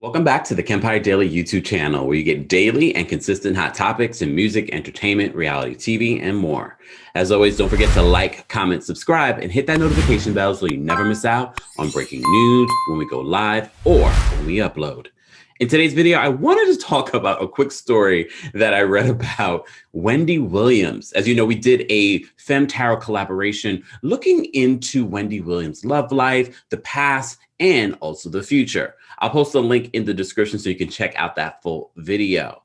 Welcome back to the Kempire Daily YouTube channel, where you get daily and consistent hot topics in music, entertainment, reality TV, and more. As always, don't forget to like, comment, subscribe, and hit that notification bell so you never miss out on breaking news when we go live or when we upload. In today's video, I wanted to talk about a quick story that I read about Wendy Williams. As you know, we did a Femme Tarot collaboration looking into Wendy Williams' love life, the past, and also the future. I'll post a link in the description so you can check out that full video.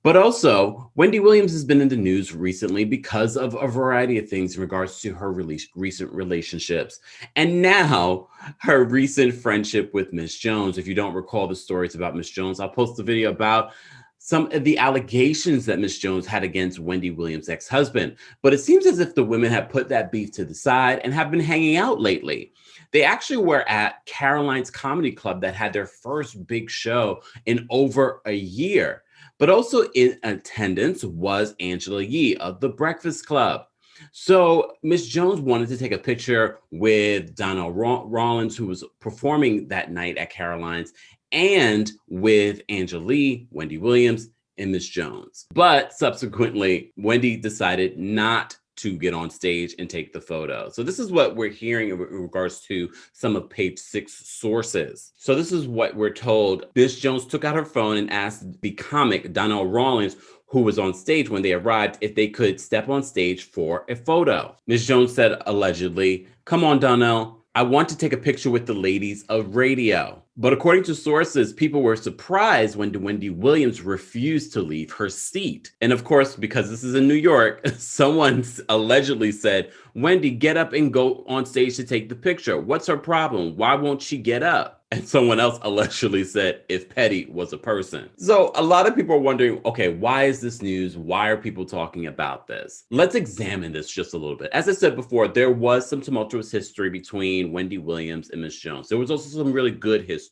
But also, Wendy Williams has been in the news recently because of a variety of things in regards to her recent relationships. And now her recent friendship with Miss Jones. If you don't recall the stories about Miss Jones, I'll post a video about some of the allegations that Miss Jones had against Wendy Williams' ex-husband. But it seems as if the women have put that beef to the side and have been hanging out lately. They actually were at Caroline's Comedy Club that had their first big show in over a year. But also in attendance was Angela Yee of The Breakfast Club. So Miss Jones wanted to take a picture with Donnell Rawlings, who was performing that night at Caroline's, and with Angela Yee, Wendy Williams, and Miss Jones. But subsequently, Wendy decided not to get on stage and take the photo. So this is what we're hearing in regards to some of Page 6 sources. So this is what we're told. Miss Jones took out her phone and asked the comic Donnell Rawlings, who was on stage when they arrived, if they could step on stage for a photo. Miss Jones said, allegedly, "Come on, Donnell, I want to take a picture with the ladies of radio." But according to sources, people were surprised when Wendy Williams refused to leave her seat. And of course, because this is in New York, someone allegedly said, "Wendy, get up and go on stage to take the picture. What's her problem? Why won't she get up?" And someone else allegedly said, "If Petty was a person." So a lot of people are wondering, okay, why is this news? Why are people talking about this? Let's examine this just a little bit. As I said before, there was some tumultuous history between Wendy Williams and Miss Jones. There was also some really good history.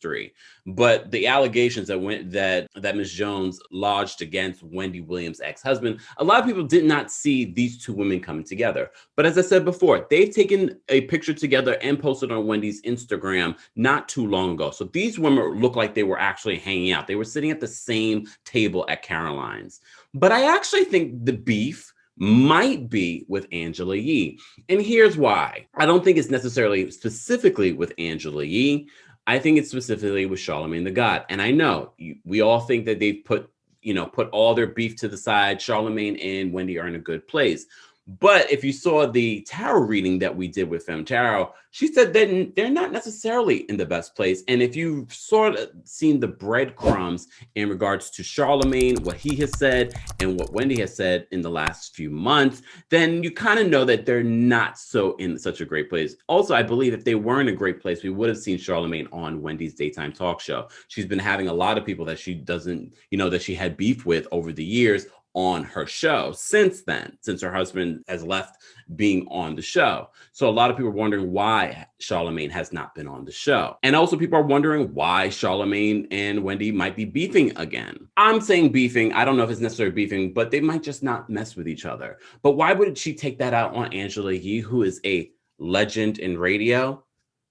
But the allegations that Miss Jones lodged against Wendy Williams' ex-husband, a lot of people did not see these two women coming together. But as I said before, they've taken a picture together and posted on Wendy's Instagram not too long ago. So these women look like they were actually hanging out. They were sitting at the same table at Caroline's. But I actually think the beef might be with Angela Yee. And here's why. I don't think it's necessarily specifically with Angela Yee. I think it's specifically with Charlamagne the God. And I know we all think that they've put all their beef to the side. Charlamagne and Wendy are in a good place. But if you saw the tarot reading that we did with Femme Tarot, she said that they're not necessarily in the best place. And if you've sort of seen the breadcrumbs in regards to Charlamagne, what he has said and what Wendy has said in the last few months, then you kind of know that they're not so in such a great place. Also, I believe if they were in a great place, we would have seen Charlamagne on Wendy's daytime talk show. She's been having a lot of people that she doesn't, that she had beef with over the years on her show since her husband has left being on the show. So a lot of people are wondering why Charlamagne has not been on the show. And also people are wondering why Charlamagne and Wendy might be beefing again. I'm saying beefing. I don't know if it's necessarily beefing, but they might just not mess with each other. But why would she take that out on Angela Yee, who is a legend in radio?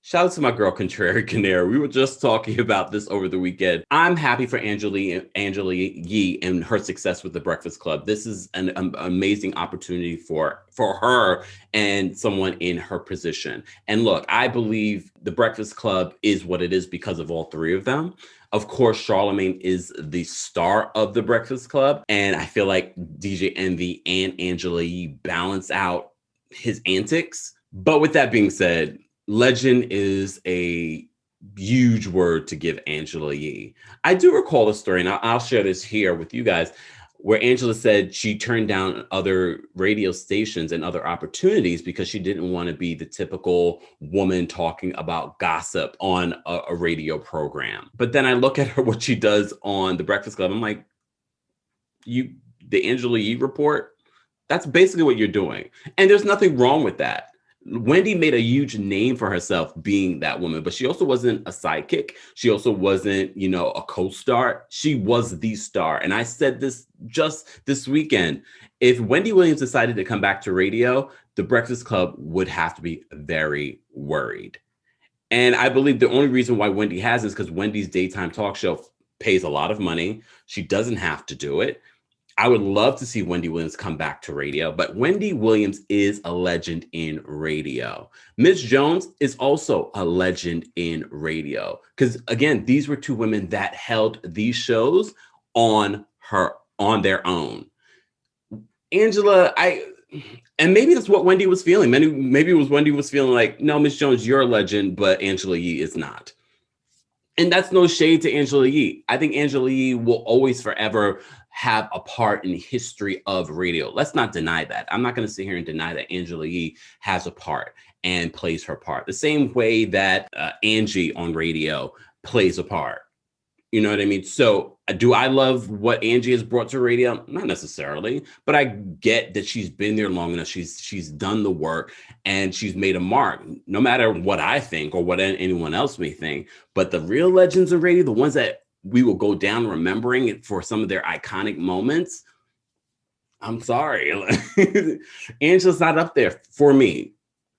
Shout out to my girl, Contrary Canary. We were just talking about this over the weekend. I'm happy for Angela Yee and her success with The Breakfast Club. This is an amazing opportunity for her and someone in her position. And look, I believe The Breakfast Club is what it is because of all three of them. Of course, Charlamagne is the star of The Breakfast Club. And I feel like DJ Envy and Angela Yee balance out his antics. But with that being said, legend is a huge word to give Angela Yee. I do recall a story, and I'll share this here with you guys, where Angela said she turned down other radio stations and other opportunities because she didn't want to be the typical woman talking about gossip on a radio program. But then I look at her, what she does on The Breakfast Club. I'm like, the Angela Yee report, that's basically what you're doing. And there's nothing wrong with that. Wendy made a huge name for herself being that woman, but she also wasn't a sidekick. She also wasn't, a co-star. She was the star. And I said this just this weekend. If Wendy Williams decided to come back to radio, The Breakfast Club would have to be very worried. And I believe the only reason why Wendy has is because Wendy's daytime talk show pays a lot of money. She doesn't have to do it. I would love to see Wendy Williams come back to radio, but Wendy Williams is a legend in radio. Miss Jones is also a legend in radio because, again, these were two women that held these shows on their own. Angela, and maybe that's what Wendy was feeling. Maybe it was Wendy was feeling like, no, Miss Jones, you're a legend, but Angela Yee is not. And that's no shade to Angela Yee. I think Angela Yee will always forever have a part in the history of radio. Let's not deny that. I'm not going to sit here and deny that Angela Yee has a part and plays her part. The same way that Angie on radio plays a part. You know what I mean? So do I love what Angie has brought to radio? Not necessarily, but I get that she's been there long enough. She's done the work and she's made a mark, no matter what I think or what anyone else may think. But the real legends of radio, the ones that we will go down remembering it for some of their iconic moments, I'm sorry. Angela's not up there for me.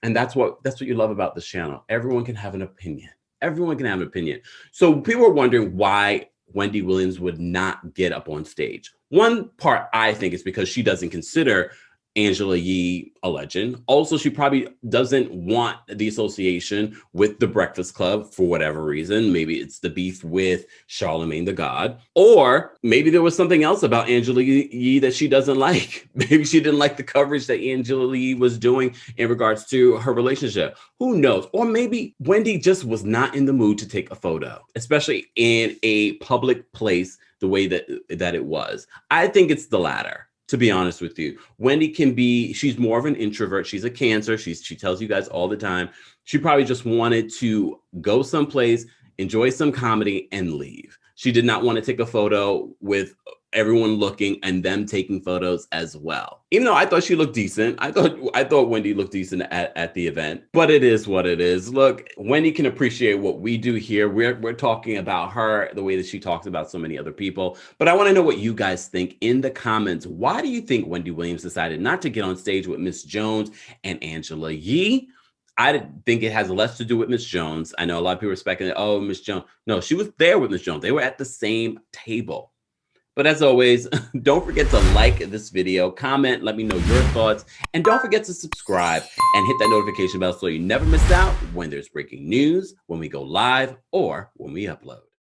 And that's what you love about this channel. Everyone can have an opinion. Everyone can have an opinion. So people are wondering why Wendy Williams would not get up on stage. One part, I think, is because she doesn't consider Angela Yee a legend. Also, she probably doesn't want the association with the Breakfast Club for whatever reason. Maybe it's the beef with Charlamagne the God, or maybe there was something else about Angela Yee that she doesn't like. Maybe she didn't like the coverage that Angela Yee was doing in regards to her relationship. Who knows? Or maybe Wendy just was not in the mood to take a photo, especially in a public place the way that it was. I think it's the latter. To be honest with you, Wendy she's more of an introvert. She's a Cancer. She tells you guys all the time. She probably just wanted to go someplace, enjoy some comedy and leave. She did not want to take a photo with everyone looking and them taking photos as well. Even though I thought she looked decent. I thought Wendy looked decent at the event, but it is what it is. Look, Wendy can appreciate what we do here. We're talking about her the way that she talks about so many other people. But I want to know what you guys think in the comments. Why do you think Wendy Williams decided not to get on stage with Miss Jones and Angela Yee? I think it has less to do with Miss Jones. I know a lot of people are speculating, oh, Miss Jones. No, she was there with Miss Jones. They were at the same table. But as always, don't forget to like this video, comment, let me know your thoughts, and don't forget to subscribe and hit that notification bell so you never miss out when there's breaking news, when we go live, or when we upload.